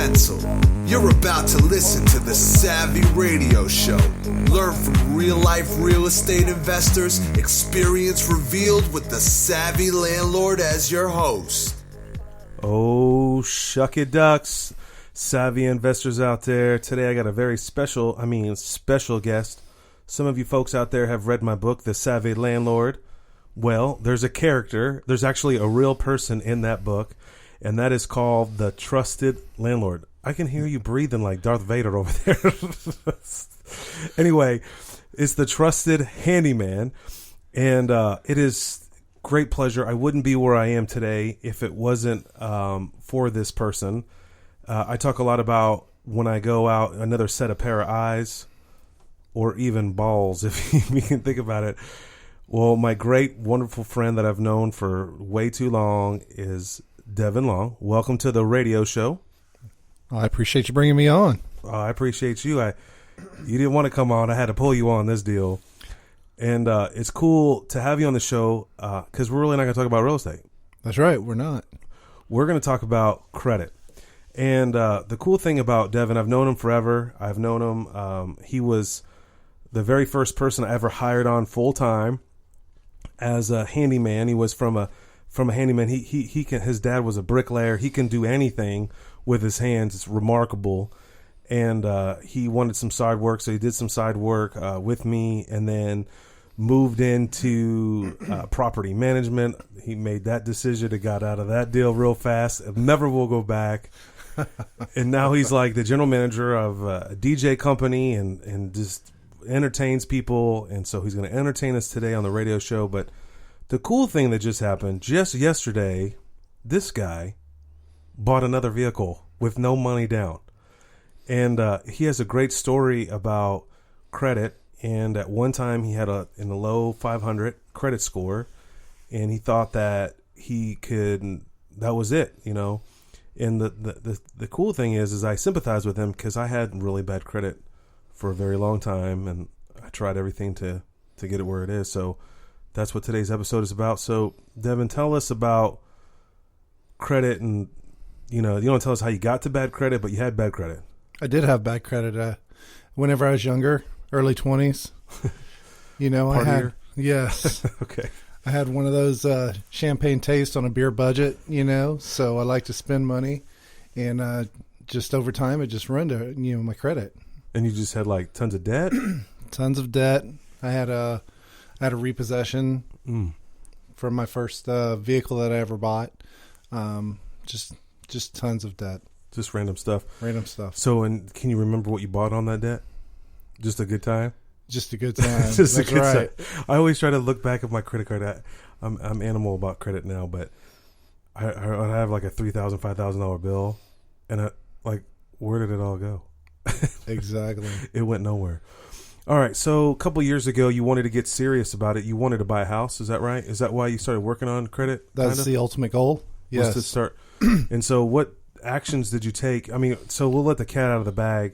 pencil. You're about to listen to the Savvy Radio Show. Learn from real-life real estate investors, experience revealed with the Savvy Landlord as your host. Oh, shucky ducks, savvy investors out there. Today I got a very special guest. Some of you folks out there have read my book, The Savvy Landlord. Well, there's a character. There's actually a real person in that book, and that is called The Trusted Landlord. I can hear you breathing like Darth Vader over there. Anyway, it's The Trusted Handyman, and it is great pleasure. I wouldn't be where I am today if it wasn't for this person. I talk a lot about when I go out, another set of pair of eyes, or even balls, if you can think about it. Well, my great, wonderful friend that I've known for way too long is Devin Long. Welcome to the radio show. I appreciate you bringing me on. I appreciate you. You didn't want to come on. I had to pull you on this deal. And it's cool to have you on the show because we're really not going to talk about real estate. That's right. We're not. We're going to talk about credit. And the cool thing about Devin, I've known him forever. I've known him. He was the very first person I ever hired on full time as a handyman. He was from a handyman. He can. His dad was a bricklayer. He can do anything with his hands. It's remarkable. And he wanted some side work, so he did some side work with me, and then moved into property management. He made that decision and got out of that deal real fast. Never will go back. And now he's like the general manager of a DJ company and just entertains people. And so he's going to entertain us today on the radio show. But the cool thing that just happened, just yesterday, this guy bought another vehicle with no money down. And he has a great story about credit. And at one time he had in the low 500 credit score, and he thought that that was it, you know. And the cool thing is I sympathize with him because I had really bad credit for a very long time, and I tried everything to get it where it is. So that's what today's episode is about. So Devin, tell us about credit, and you don't tell us how you got to bad credit, but you had bad credit. I did have bad credit. Whenever I was younger, early 20s, I had, yes. Okay. I had one of those champagne taste on a beer budget, so I like to spend money, and just over time it just ruined my credit. And you just had like tons of debt? Tons of debt. I had a repossession from my first vehicle that I ever bought. Just tons of debt. Just random stuff. Random stuff. So, and can you remember what you bought on that debt? Just a good time? Just a good time. Just That's a good right. time. I always try to look back at my credit card. I'm animal about credit now, but I have like a $3,000, $5,000 bill, and where did it all go? Exactly. It went nowhere. All right. So a couple years ago, you wanted to get serious about it. You wanted to buy a house. Is that right? Is that why you started working on credit? That's the ultimate goal. Yes. Was to start. And so what actions did you take? I mean, so we'll let the cat out of the bag.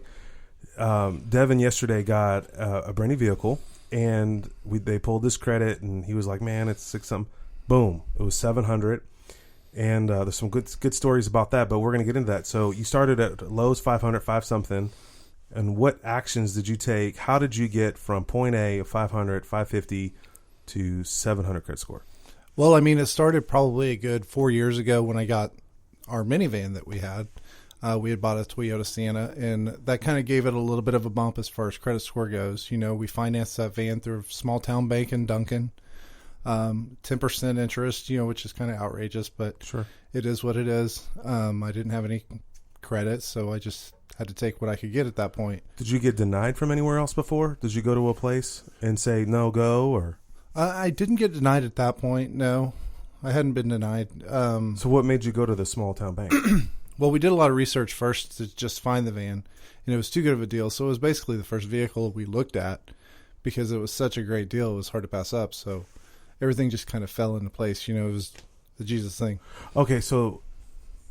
Devin yesterday got a brand new vehicle, and they pulled his credit, and he was like, man, it's 6 something. Boom. It was 700. And there's some good stories about that, but we're going to get into that. So you started at Lowe's 500, 5 something. And what actions did you take? How did you get from point A of 500, 550 to 700 credit score? Well, it started probably a good 4 years ago when I got our minivan that we had. We had bought a Toyota Sienna, and that kind of gave it a little bit of a bump as far as credit score goes. We financed that van through a small town bank in Duncan. 10% interest, which is kind of outrageous, but sure, it is what it is. I didn't have any credit, so I just had to take what I could get at that point. Did you get denied from anywhere else before? Did you go to a place and say, no, go, or? I didn't get denied at that point, no. I hadn't been denied. So what made you go to the small town bank? Well, we did a lot of research first to just find the van, and it was too good of a deal. So it was basically the first vehicle we looked at because it was such a great deal. It was hard to pass up. So everything just kind of fell into place. It was the Jesus thing. Okay, so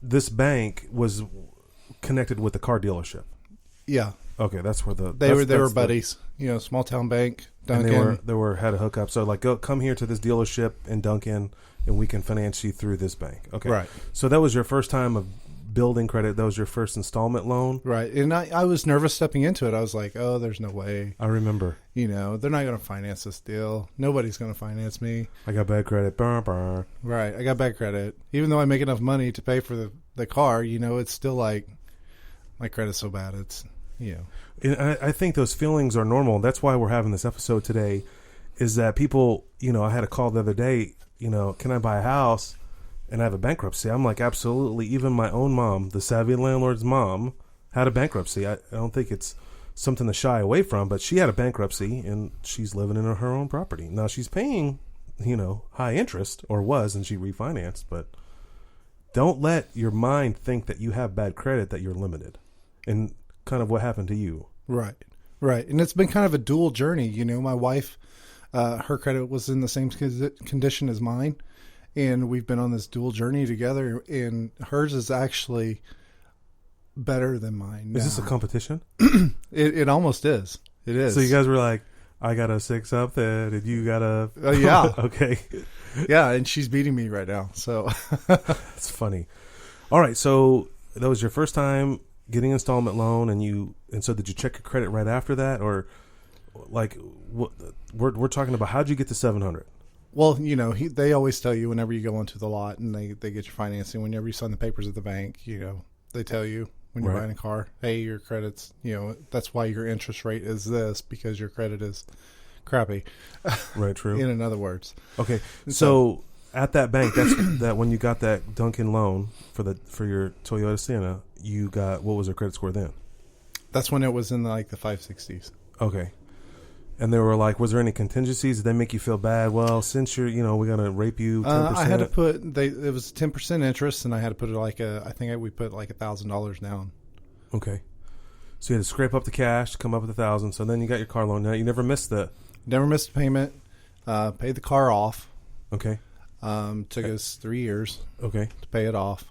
this bank was connected with the car dealership. Yeah. Okay, that's where they were buddies. Small town bank, Duncan. And they had a hookup. So come here to this dealership in Duncan, and we can finance you through this bank. Okay, right. So that was your first time of building credit. That was your first installment loan. Right. And I was nervous stepping into it. I was like, oh, there's no way. I remember. You know, they're not going to finance this deal. Nobody's going to finance me. I got bad credit. Burr, burr. Right. I got bad credit. Even though I make enough money to pay for the car, you know, it's still like my credit's so bad. It's, you know. And I think those feelings are normal. That's why we're having this episode today, is that people, you know, I had a call the other day, you know, can I buy a house? And I have a bankruptcy. I'm like, absolutely. Even my own mom, the Savvy Landlord's mom, had a bankruptcy. I don't think it's something to shy away from, but she had a bankruptcy, and she's living in her own property. Now, she's paying, you know, high interest, or was, and she refinanced. But don't let your mind think that you have bad credit, that you're limited. And kind of what happened to you. Right. Right. And it's been kind of a dual journey. You know, my wife, her credit was in the same condition as mine. And we've been on this dual journey together, and hers is actually better than mine. Is this a competition? It almost is. It is. So you guys were like, I got a 6 up there, and you got a... yeah. Okay. Yeah, and she's beating me right now. So it's funny. All right, so that was your first time getting installment loan, and so did you check your credit right after that, or like we're talking about how'd you get to 700? Well, you know, they always tell you whenever you go onto the lot and they get your financing, whenever you sign the papers at the bank, you know, they tell you when you're buying a car, hey, your credit's, you know, that's why your interest rate is this, because your credit is crappy. Right, true. In other words. Okay, so at that bank, that when you got that Duncan loan for your Toyota Sienna, you got, what was their credit score then? That's when it was in like the 560s. Okay. And they were like, was there any contingencies? Did they make you feel bad? Well, since you're, you know, we're going to rape you 10%. I had to put, it was 10% interest, and I had to put it like we put like $1,000 down. Okay. So you had to scrape up the cash, come up with $1,000. So then you got your car loan. Now you never missed the... Never missed a payment. Paid the car off. Okay. Took us 3 years. Okay. To pay it off.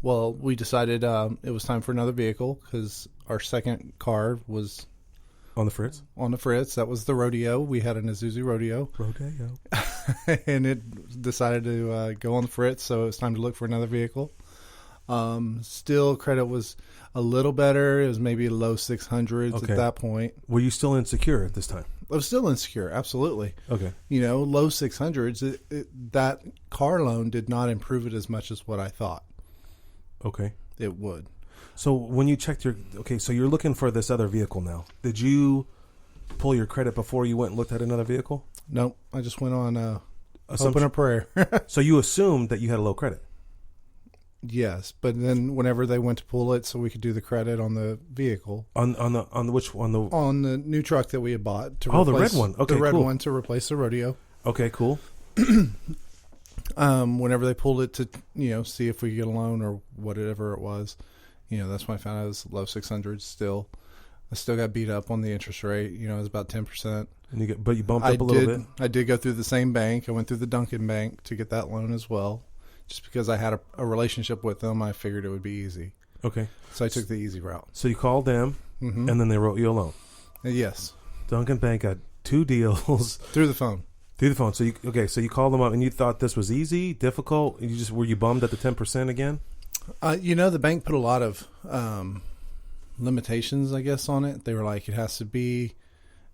Well, we decided it was time for another vehicle because our second car was... On the Fritz? On the Fritz. That was the Rodeo. We had an Isuzu Rodeo. And it decided to go on the Fritz, so it was time to look for another vehicle. Still, credit was a little better. It was maybe low 600s at that point. Were you still insecure at this time? I was still insecure, absolutely. Okay. You know, low 600s, that car loan did not improve it as much as what I thought it would. So when you checked so you're looking for this other vehicle now. Did you pull your credit before you went and looked at another vehicle? Nope. I just went on hope and a prayer. So you assumed that you had a low credit? Yes, but then whenever they went to pull it so we could do the credit on the vehicle. On which one? On the new truck that we had bought. The red one. Okay, the red cool. one to replace the Rodeo. Okay, cool. Whenever they pulled it to, you know, see if we could get a loan or whatever it was, you know, that's when I found out it was low 600s still. I still got beat up on the interest rate. You know, it was about 10%. But you bumped up a little bit. I did go through the same bank. I went through the Duncan Bank to get that loan as well. Just because I had a relationship with them, I figured it would be easy. Okay. So I took the easy route. So you called them, and then they wrote you a loan. Yes. Duncan Bank got 2 deals. Through the phone. So you called them up, and you thought this was easy, difficult? Were you bummed at the 10% again? You know, the bank put a lot of limitations, I guess, on it. They were like, it has to be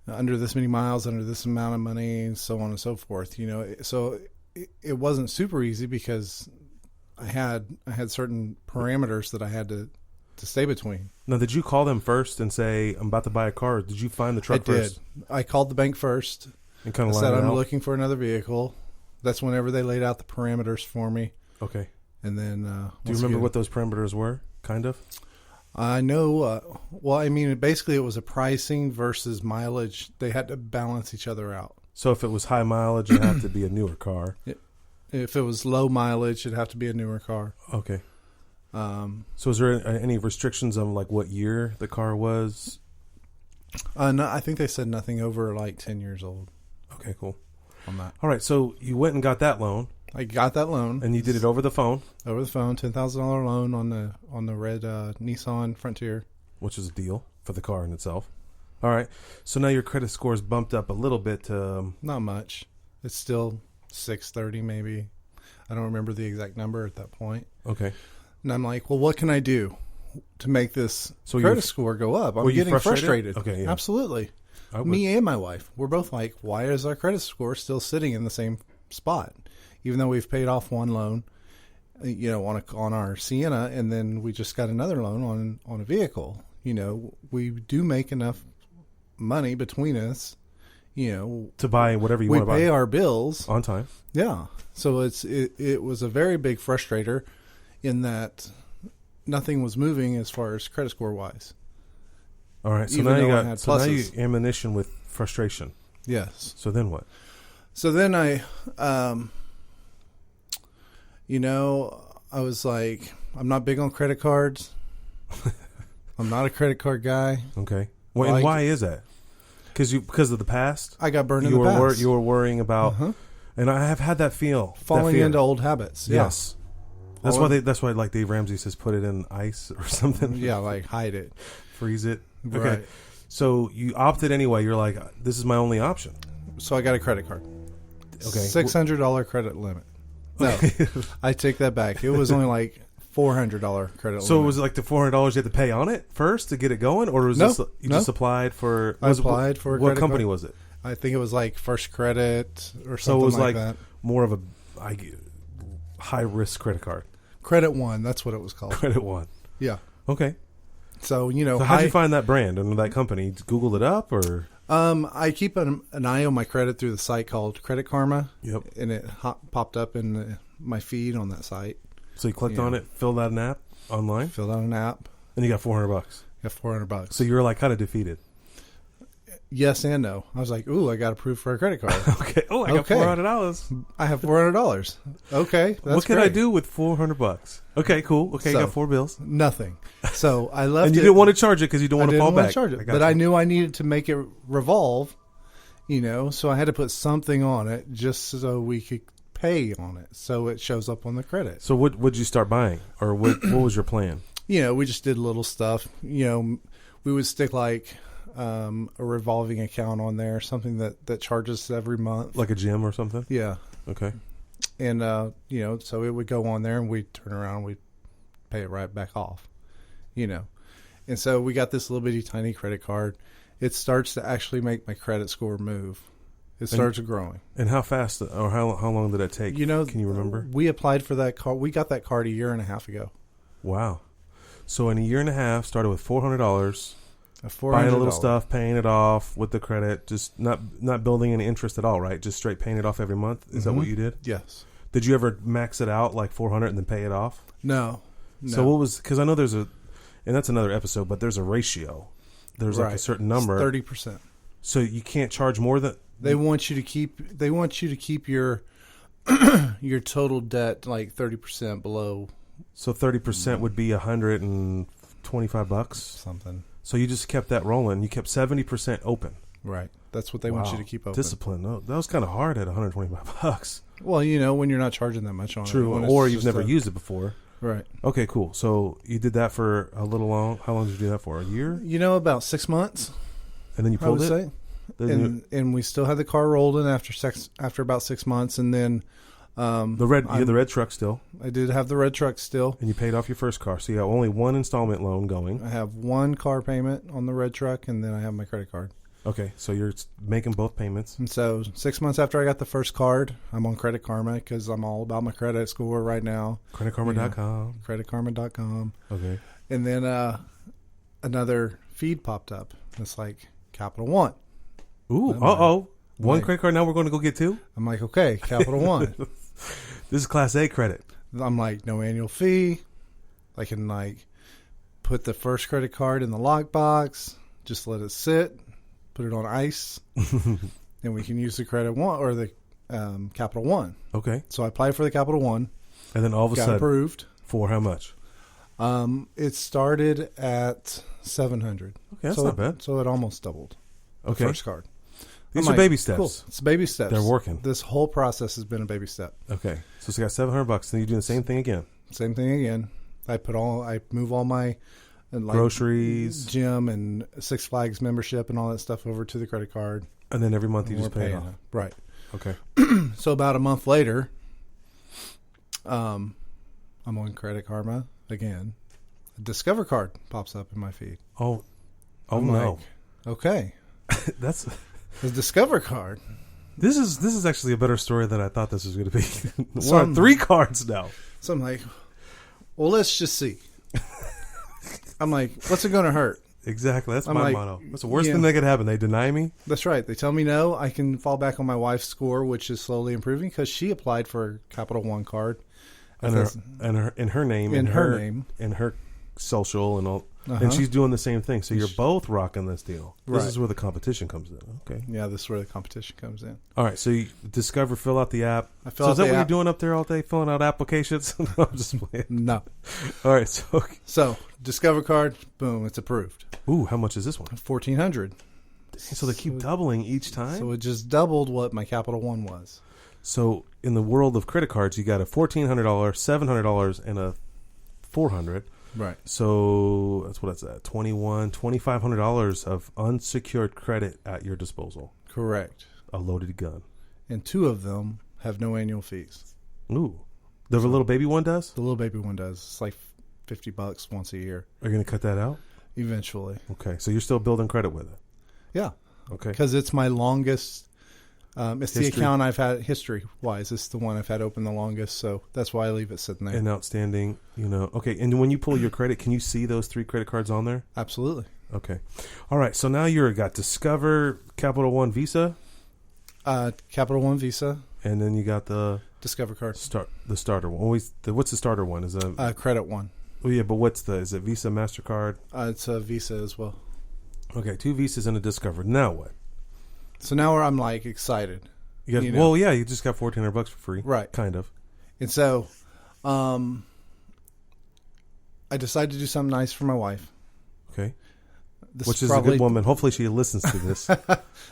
under this many miles, under this amount of money, and so on and so forth. You know, so it wasn't super easy because I had certain parameters that I had to stay between. Now, did you call them first and say, I'm about to buy a car? Or did you find the truck first? I did. I called the bank first and kind of said, I'm looking for another vehicle. That's whenever they laid out the parameters for me. Okay. And then... do you remember what those parameters were, kind of? I know. Well, I mean, basically it was a pricing versus mileage. They had to balance each other out. So if it was high mileage, it'd have to be a newer car. If it was low mileage, it'd have to be a newer car. Okay. So is there any restrictions on like what year the car was? No, I think they said nothing over like 10 years old. Okay, cool. On that. All right, so you went and got that loan. I got that loan. And you did it over the phone? Over the phone, $10,000 loan on the red Nissan Frontier. Which is a deal for the car in itself. All right. So now your credit score is bumped up a little bit to... Not much. It's still 630 maybe. I don't remember the exact number at that point. Okay. And I'm like, well, what can I do to make this So credit you're- score go up? I'm were you getting frustrated? frustrated. Okay, yeah. Absolutely. I would- Me and my wife, we're both like, why is our credit score still sitting in the same spot? Even though we've paid off one loan, on our Sienna, and then we just got another loan on a vehicle. We do make enough money between us. to buy whatever you We want to buy pay our bills. on time. Yeah. So it was a very big frustrator in that nothing was moving as far as credit score wise. All right. So Even now you though I got had now you pluses. ammunition with frustration. Yes. So then what? So then I was like, I'm not big on credit cards. I'm not a credit card guy. Okay. Well, and why is that? Because of the past. I got burned in the past. You were worrying about, and I have had that feel. Falling that fear. into old habits. Yeah. Yes. That's why like Dave Ramsey says, put it in ice or something. Yeah, like hide it. Freeze it. Okay. Right. So you opted anyway. You're like, this is my only option. So I got a credit card. Okay. $600 credit limit. No, I take that back. It was only like $400 credit So limit. was it like the $400 you had to pay on it first to get it going, or was No, this you no. just applied for? I applied for a what credit company card. was it? I think it was like First Credit or something So it was like like that. more of a high risk credit card. Credit One, that's what it was called. Credit One. Yeah. Okay. So So how'd you find that brand and that company? You Googled it up or? I keep an eye on my credit through the site called Credit Karma. Yep. And it popped up in my feed on that site. So you clicked on it, filled out an app online, Filled out an app. and you got $400. Got $400. So you were like kind of defeated. Yes and no. I was like, ooh, I got approved for a credit card. Okay. Oh, I got Okay. $400. I have $400. Okay. That's What can I great. do with $400? Okay, cool. Okay, you So- got 4 bills, Nothing. So I left and you it. didn't want to charge it because you don't I want to didn't fall want back. to charge it, got but you. I knew I needed to make it revolve, so I had to put something on it just so we could pay on it, so it shows up on the credit. So what would you start buying, or what was your plan? We just did little stuff. We would stick like a revolving account on there, something that charges every month. Like a gym or something? Yeah, Okay. and so it would go on there, and we'd turn around, and we'd pay it right back off. And so we got this little bitty tiny credit card. It starts to actually make my credit score move. It starts growing. And how fast, or how long did that take? Can you remember? We applied for that card. We got that card a year and a half ago. Wow. So in a year and a half, started with $400, $400. buying a little stuff, paying it off with the credit, just not building any interest at all, right? Just straight paying it off every month. Is that what you did? Yes. Did you ever max it out like $400 and then pay it off? No. So what was? Because I know there's and that's another episode, but there's a ratio. There's like a certain number. 30%. So you can't charge more than. They want you to keep. They want you to keep your your total debt like 30% below So 30% would be $125. something. So you just kept that rolling. You kept 70% open. Right. That's what they want you to keep open. Discipline. No, that was kind of hard at $125. Well, when you're not charging that much on it. True. when it's Or you've just never used it before. Right. Okay, cool. So you did that for a little long. How long did you do that for? A year? About 6 months. And then you I would pulled it? say. Then And we still had the car rolled in after about 6 months, and then you had the red truck still, I did have the red truck still. and you paid off your first car. So you got only one installment loan going. I have one car payment on the red truck, and then I have my credit card. Okay, so you're making both payments. And so 6 months after I got the first card, I'm on Credit Karma because I'm all about my credit score right now. CreditKarma.com. CreditKarma.com. Okay. And then another feed popped up. It's like Capital One. Ooh, one Like- credit card. Now we're going to go get 2. I'm like, okay, Capital One. This is Class A credit. I'm like, no annual fee. I can put the first credit card in the lockbox, just let it sit, put it on ice, and we can use the Credit One or the Capital One. Okay, So I applied for the Capital One, and then all of a got sudden, approved. for how much? It started at $700. Okay, that's so not bad. So it almost doubled. The Okay, first card. these I'm are like, baby steps. Cool. It's baby steps. They're working. This whole process has been a baby step. Okay, so you got $700. Then you do the same thing again. Same thing again. I move all my Groceries, gym and Six Flags membership and all that stuff over to the credit card. and then every month you And just we're pay it paying off. it. Right. Okay. So about a month later, I'm on Credit Karma again, a Discover card pops up in my feed. Oh I'm no. like, okay, That's the Discover card. this is actually a better story than I thought this was going to be. We're Some- on 3 cards now. So I'm like, well, let's just see. I'm like, what's it going to hurt? Exactly. That's I'm my like, motto. What's the worst yeah. thing that could happen? They deny me? That's right. They tell me no. I can fall back on my wife's score, which is slowly improving because she applied for a Capital One card. And her name, In and her name. and her social and all, Uh-huh. and she's doing the same thing. So you're both rocking this deal. This Right. is where the competition comes in. Okay. Yeah, this is where the competition comes in. All right. So you Discover, fill out the app. I fill So out is that the what app. you're doing up there all day, filling out applications? No, I'm just playing. No. All right. So, So Discover card, boom, it's approved. ooh, how much is this one? 1,400. So they keep doubling each time. So it just doubled what my Capital One was. So in the world of credit cards, you got a $1,400, $700, and a $400. Right. So that's what it's at, $2,500 of unsecured credit at your disposal. Correct. A loaded gun. And 2 of them have no annual fees. Ooh, the little baby one does. The little baby one does. It's like $50 once a year. Are you going to cut that out? Eventually. Okay, so you're still building credit with it. Yeah. Okay, Because it's my longest. It's the History. account I've had history-wise. It's the one I've had open the longest, so that's why I leave it sitting there. and outstanding. Okay, and when you pull your credit, can you see those 3 credit cards on there? Absolutely. Okay, all right. So now you're got Discover, Capital One, Visa, Capital One Visa, and then you got the Discover card, starter one. What's the starter one? Is a Credit One. oh yeah, but is it Visa, MasterCard? It's a Visa as well. Okay, 2 Visas and a Discover. Now what? So now I'm like excited, You got, You know. well, yeah, you just got $1,400 for free, Right. Kind of. and so I decided to do something nice for my wife. Okay, This which is probably, a good woman. Hopefully, she listens to this.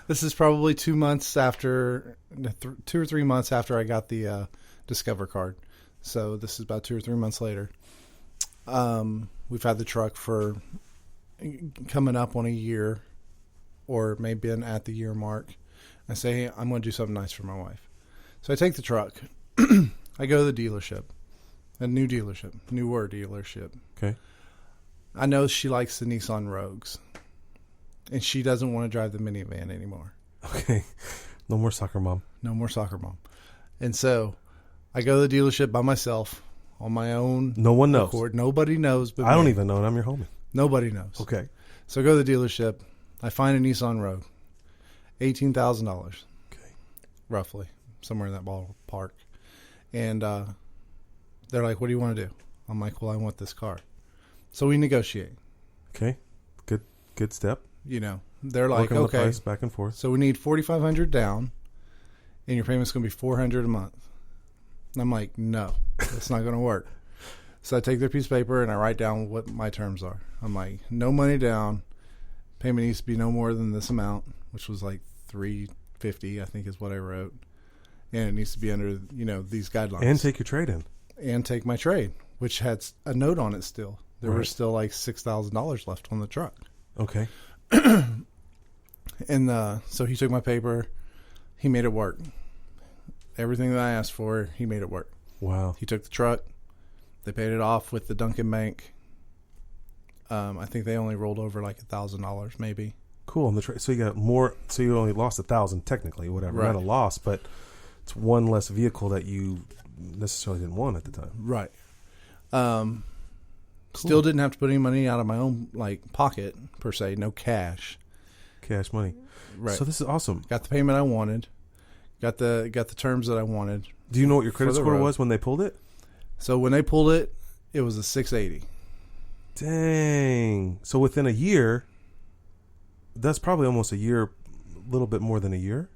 This is probably 2 months after, 2 or 3 months after I got the Discover card. So this is about 2 or 3 months later. We've had the truck for coming up on a year, or maybe been at the year mark. I say, hey, I'm going to do something nice for my wife. So I take the truck. I go to the dealership, newer dealership. Okay, I know she likes the Nissan Rogues, and she doesn't want to drive the minivan anymore. okay. No more soccer mom. No more soccer mom. And so I go to the dealership by myself on my own. No one knows. accord. Nobody knows but I don't me. even know, and I'm your homie. Nobody knows. Okay, So I go to the dealership. I find a Nissan Rogue. $18,000. okay. Roughly. Somewhere in that ballpark. And they're like, what do you want to do? I'm like, well, I want this car. So we negotiate. Okay, good step. You know, they're like, Working on the okay, price back and forth. so we need $4,500 down, and your payment's going to be $400 a month. And I'm like, no, that's not going to work. So I take their piece of paper and I write down what my terms are. I'm like, no money down. Payment needs to be no more than this amount, which was like $350, I think is what I wrote. And it needs to be under, these guidelines. And take your trade in. And take my trade, which had a note on it still. There Right. was still like $6,000 left on the truck. Okay. And so he took my paper. He made it work. Everything that I asked for, he made it work. Wow. He took the truck. They paid it off with the Duncan Bank. I think they only rolled over like $1,000 maybe. Cool. On the so you got more. So you only lost 1,000 technically, whatever. Right. Not a loss, but it's one less vehicle that you necessarily didn't want at the time. Right. Still didn't have to put any money out of my own pocket per se. No cash. Cash money. Right. So this is awesome. Got the payment I wanted. Got the terms that I wanted. Do you know what your credit For the score road. was when they pulled it? So when they pulled it, it was a 680. Dang. So within a year, that's probably almost a year, a little bit more than a year.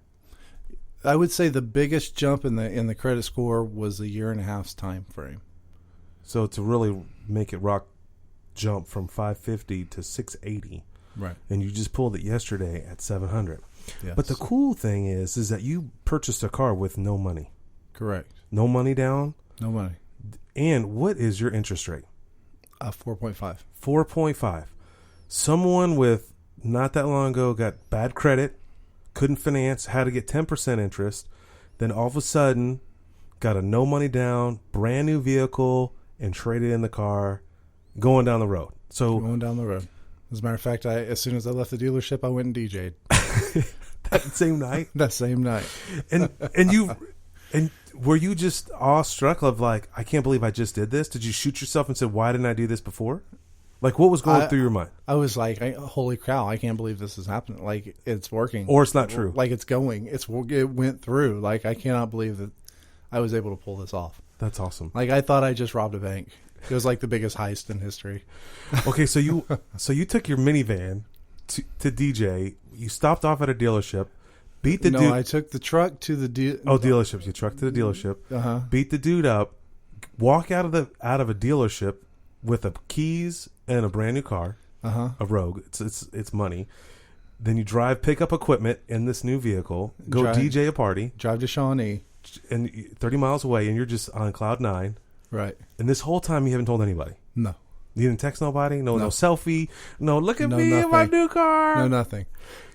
I would say the biggest jump in the credit score was a year and a half's time frame. So to really make it jump from 550 to 680, Right. and you just pulled it yesterday at 700. Yes. But the cool thing is that you purchased a car with no money, Correct. no money down. No money. And what is your interest rate? 4.5. 4.5. Someone with not that long ago got bad credit, couldn't finance, had to get 10% interest, then all of a sudden got a no money down, brand new vehicle, and traded in the car going down the road. So Going down the road. As a matter of fact, as soon as I left the dealership, I went and DJ'd that same night, that same night. and were you just awestruck of like, I can't believe I just did this? Did you shoot yourself and said, why didn't I do this before? Like, what was going through your mind? I was like, holy cow, I can't believe this is happening. Like, it's working. Or it's not true. Like, it's going. It went through. Like, I cannot believe that I was able to pull this off. That's awesome. Like, I thought I just robbed a bank. It was like the biggest heist in history. Okay, so you took your minivan to DJ. You stopped off at a dealership, beat the dude. No, I took the truck to the dealership. You truck to the dealership, beat the dude up, walk out of a dealership with the keys and a brand new car, a Rogue. It's money. Then you pick up equipment in this new vehicle, DJ a party, drive to Shawnee, and 30 miles away, and you're just on cloud nine. Right. And this whole time you haven't told anybody. No. You didn't text nobody. No selfie. No, look at me nothing. in my new car. No, nothing.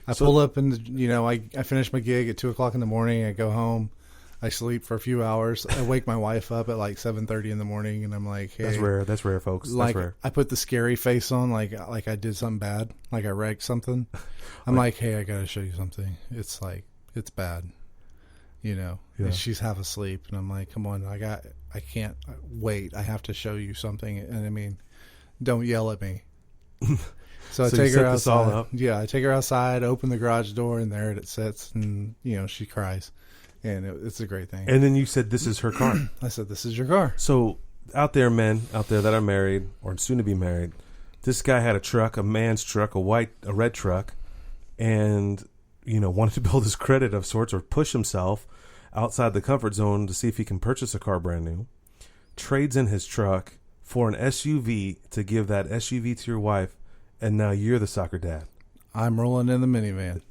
I pull up and I finish my gig at 2:00 in the morning. I go home. I sleep for a few hours. I wake my wife up at like 7:30 in the morning, and I'm like, "Hey, that's rare, folks. Like, that's rare." I put the scary face on, like I did something bad, like I wrecked something. I'm like, "Hey, I gotta show you something. It's like it's bad, Yeah. And she's half asleep, and I'm like, "Come on, I can't wait. I have to show you something." And I mean, don't yell at me. So I take her outside. All up. Yeah, I take her outside, open the garage door, and there it sits, and she cries. And it's a great thing. And then you said, this is her car. I said, this is your car. So men out there that are married or soon to be married, this guy had a truck, a man's truck, a red truck, and, wanted to build his credit of sorts or push himself outside the comfort zone to see if he can purchase a car brand new, trades in his truck for an SUV to give that SUV to your wife, and now you're the soccer dad. I'm rolling in the minivan.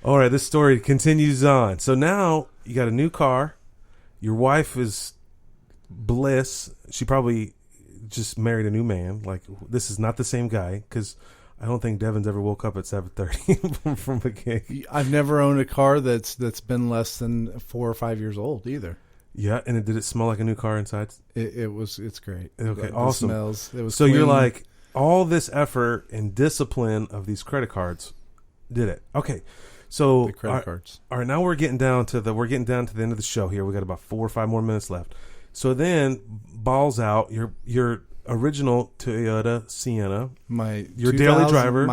All right, this story continues on. So now you got a new car. Your wife is bliss. She probably just married a new man. Like, this is not the same guy, because I don't think Devin's ever woke up at 7:30 from a gig. I've never owned a car that's been less than 4 or 5 years old either. Yeah, and did it smell like a new car inside? It's great. Okay, awesome. Smells. It was so clean. You're like, all this effort and discipline of these credit cards did it. Okay. So the credit cards. All right, now we're getting down to the end of the show here. We got about 4 or 5 more minutes left. So then, balls out, your original Toyota Sienna, your daily driver,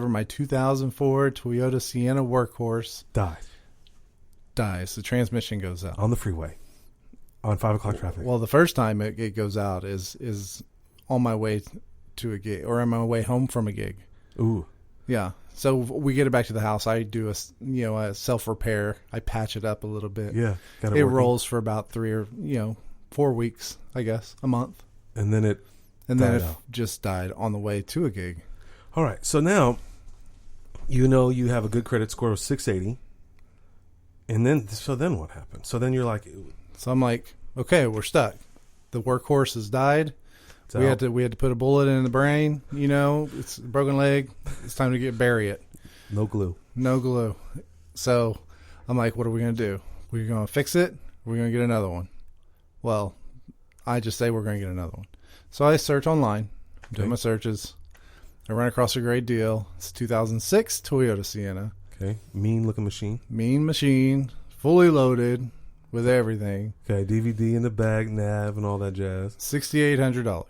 my 2004 Toyota Sienna Workhorse dies. The transmission goes out on the freeway on 5 o'clock traffic. Well, the first time it goes out is on my way to a gig, or on my way home from a gig. Ooh, yeah. So we get it back to the house. I do a self repair. I patch it up a little bit. Yeah, it rolls for about 3 or 4 weeks, I guess, a month, and then it just died on the way to a gig. All right, so now you have a good credit score of 680, and then what happened? So then you're like, so I'm like, okay, we're stuck. The Workhorse has died. We had to put a bullet in the brain. It's a broken leg. It's time to bury it. No glue. So I'm like, what are we going to do? We're going to fix it. We're going to get another one. Well, I just say we're going to get another one. So I search online. I'm doing my searches. I run across a great deal. It's a 2006 Toyota Sienna. Okay. Mean looking machine. Mean machine. Fully loaded. With everything. Okay, DVD in the bag, nav, and all that jazz. $6,800.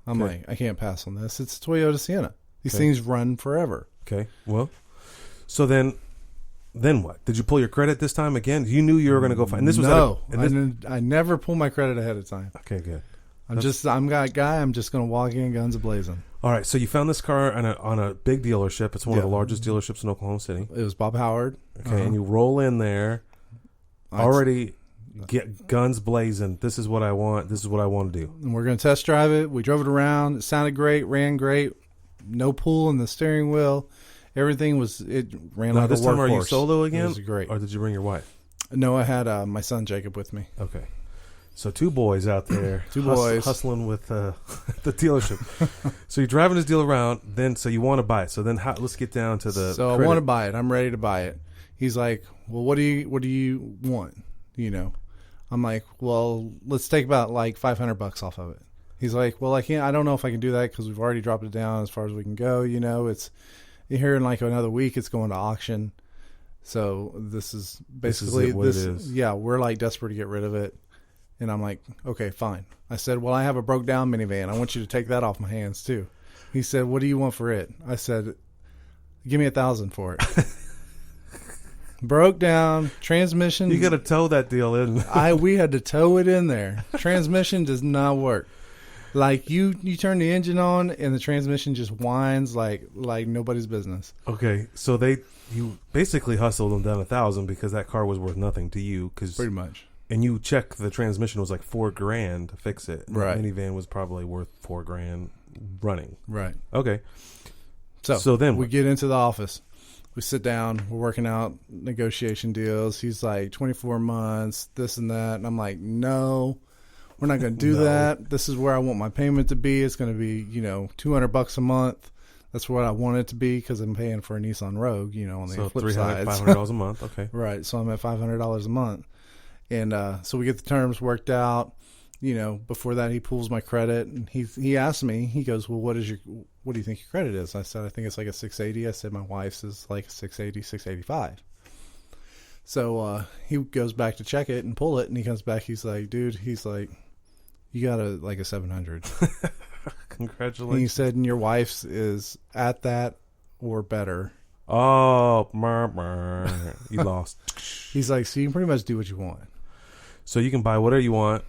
I'm like, I can't pass on this. It's a Toyota Sienna. These things run forever. Okay, well, so then what? Did you pull your credit this time again? You knew you were going to go find. And this was I never pull my credit ahead of time. Okay, good. I'm that guy. I'm just going to walk in guns a-blazing. All right, so you found this car on a big dealership. It's one of the largest dealerships in Oklahoma City. It was Bob Howard. Okay, and you roll in there. Already get guns blazing. This is what I want. This is what I want to do. And we're going to test drive it. We drove it around. It sounded great. Ran great. No pull in the steering wheel. Everything it ran like a workhorse. This time, are you solo again? It was great. Or did you bring your wife? No, I had my son Jacob with me. Okay. So 2 boys out there. 2 boys. Hustling with the dealership. So you're driving this deal around. Then, so you want to buy it. So then let's get down to the So credit. I want to buy it. I'm ready to buy it. He's like, well, what do you want? I'm like, well, let's take about like $500 off of it. He's like, well, I don't know if I can do that because we've already dropped it down as far as we can go. You know, it's here in like another week, it's going to auction. So this is basically what it is. Yeah, we're like desperate to get rid of it. And I'm like, okay, fine. I said, well, I have a broke down minivan. I want you to take that off my hands too. He said, what do you want for it? I said, give me $1,000 for it. Broke down transmission. You got to tow that deal in. We had to tow it in there. Transmission does not work. Like you turn the engine on and the transmission just whines like nobody's business. Okay, so you basically hustled them down $1,000 because that car was worth nothing to you. Pretty much. And you check the transmission was like $4,000 to fix it. Right. The minivan was probably worth $4,000 running. Right. Okay. So then we get into the office. We sit down. We're working out negotiation deals. He's like 24 months, this and that. And I'm like, no, we're not going to do that. This is where I want my payment to be. It's going to be, $200 a month. That's what I want it to be because I'm paying for a Nissan Rogue, on the flip side. $500 a month. Okay. Right. So I'm at $500 a month. And so we get the terms worked out. Before that, he pulls my credit, and he asked me. He goes, "Well, what do you think your credit is?" I said, "I think it's like a 680." I said, "My wife's is like a 680, 685." So he goes back to check it and pull it, and he comes back. He's like, "Dude," he's like, "You got a 700." Congratulations. And he said, "And your wife's is at that or better." Oh, you lost. He's like, "So you can pretty much do what you want." So you can buy whatever you want.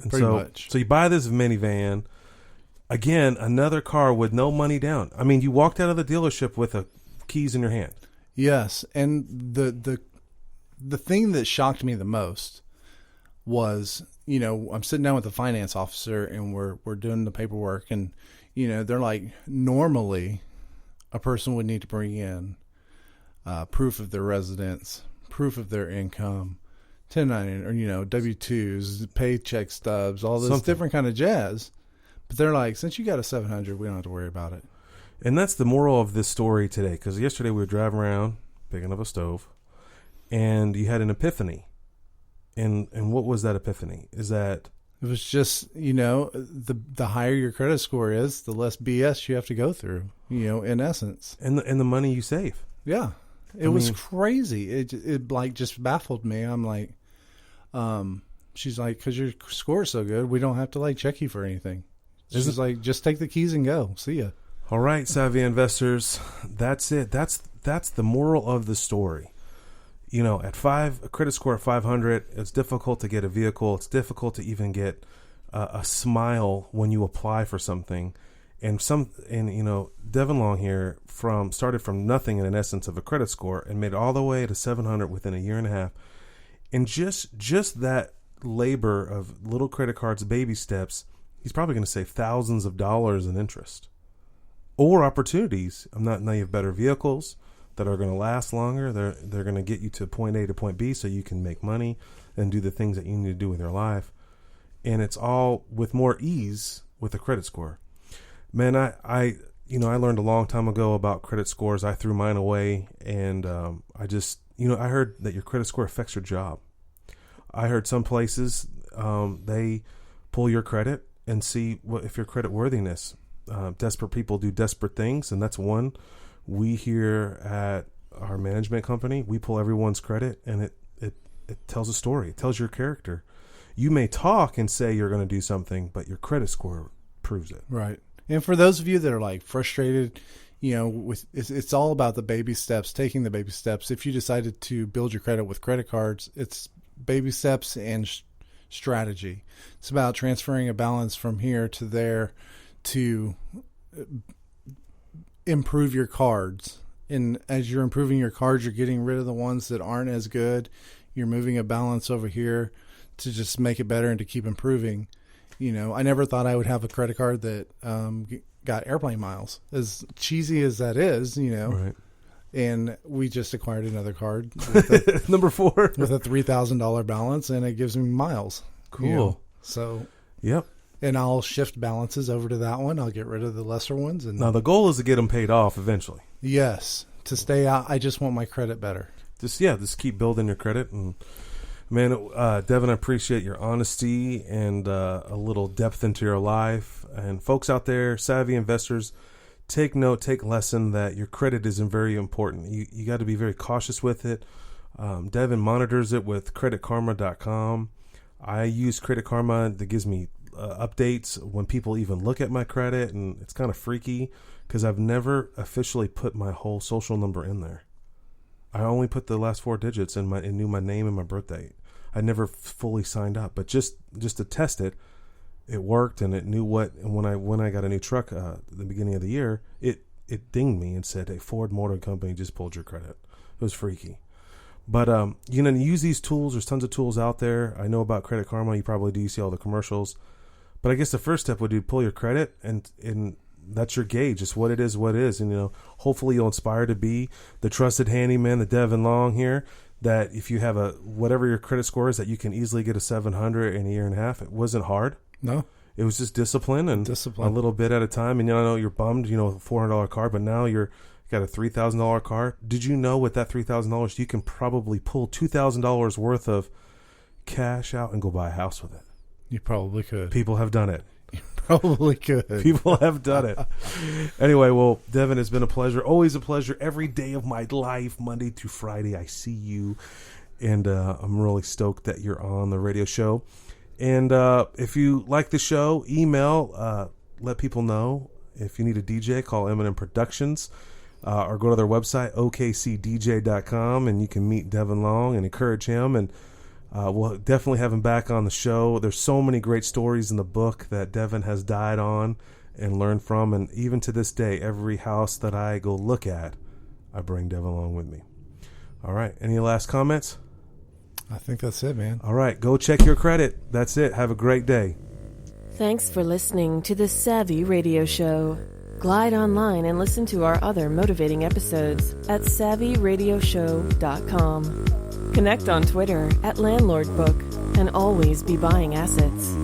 And pretty much. So you buy this minivan. Again, another car with no money down. I mean, you walked out of the dealership with the keys in your hand. Yes, and the thing that shocked me the most was, I'm sitting down with the finance officer and we're doing the paperwork, and they're like, normally a person would need to bring in proof of their residence, proof of their income, 1099 or W-2s, paycheck stubs, all this different kind of jazz. But they're like, since you got a 700, we don't have to worry about it. And that's the moral of this story today. Because yesterday we were driving around picking up a stove, and you had an epiphany. And what was that epiphany? Is that it was just the higher your credit score is, the less BS you have to go through. In essence, and the money you save. Yeah. It was crazy. It like just baffled me. I'm like, she's like, because your score is so good, we don't have to like check you for anything. She's like, just take the keys and go. See ya. All right, savvy investors, that's it. That's the moral of the story. At a credit score of 500, it's difficult to get a vehicle. It's difficult to even get a smile when you apply for something. And Devin Long here started from nothing in essence of a credit score and made it all the way to 700 within a year and a half. And just that labor of little credit cards, baby steps, he's probably going to save thousands of dollars in interest or opportunities. Now you have better vehicles that are going to last longer. They're going to get you to point A to point B so you can make money and do the things that you need to do with your life. And it's all with more ease with a credit score. Man, I learned a long time ago about credit scores. I threw mine away, and I heard that your credit score affects your job. I heard some places they pull your credit and see if your credit worthiness. Desperate people do desperate things, and that's one. We here at our management company, we pull everyone's credit, and it tells a story. It tells your character. You may talk and say you're going to do something, but your credit score proves it. Right. And for those of you that are like frustrated, it's all about the baby steps, taking the baby steps. If you decided to build your credit with credit cards, it's baby steps and strategy. It's about transferring a balance from here to there to improve your cards. And as you're improving your cards, you're getting rid of the ones that aren't as good. You're moving a balance over here to just make it better and to keep improving. I never thought I would have a credit card that got airplane miles. As cheesy as that is, Right. And we just acquired another card. Number 4. With a $3,000 balance, and it gives me miles. Cool. So, yep. And I'll shift balances over to that one. I'll get rid of the lesser ones. And now the goal is to get them paid off eventually. Yes. To stay out, I just want my credit better. Just keep building your credit. And Man, Devin, I appreciate your honesty and a little depth into your life. And folks out there, savvy investors, take note, take lesson that your credit is very important. You got to be very cautious with it. Devin monitors it with creditkarma.com. I use Credit Karma that gives me updates when people even look at my credit, and it's kind of freaky because I've never officially put my whole social number in there. I only put the last 4 digits and knew my name and my birth date. I never fully signed up, but just to test it, it worked, and it knew what. And when I got a new truck at the beginning of the year, it dinged me and said, "Hey, Ford Motor Company just pulled your credit." It was freaky. But use these tools. There's tons of tools out there. I know about Credit Karma. You probably do. You see all the commercials. But I guess the first step would be pull your credit, and that's your gauge. It's what it is, and hopefully you'll inspire to be the trusted handyman, the Devin Long here. That if you have whatever your credit score is, that you can easily get a 700 in a year and a half. It wasn't hard. No, it was just discipline and a little bit at a time. And I know you're bummed, $400 car, but now you got a $3,000 car. Did you know with that $3,000 you can probably pull $2,000 worth of cash out and go buy a house with it? You probably could. People have done it. You probably could. People have done it. Anyway, well, Devin, it's been a pleasure. Always a pleasure. Every day of my life, Monday through Friday, I see you. And I'm really stoked that you're on the radio show. And if you like the show, email, let people know. If you need a DJ, call Eminem Productions. Or go to their website, okcdj.com, and you can meet Devin Long and encourage him. And we'll definitely have him back on the show. There's so many great stories in the book that Devin has died on and learned from. And even to this day, every house that I go look at, I bring Devin Long with me. All right. Any last comments? I think that's it, man. All right. Go check your credit. That's it. Have a great day. Thanks for listening to the Savvy Radio Show. Glide online and listen to our other motivating episodes at SavvyRadioShow.com. Connect on Twitter at LandlordBook and always be buying assets.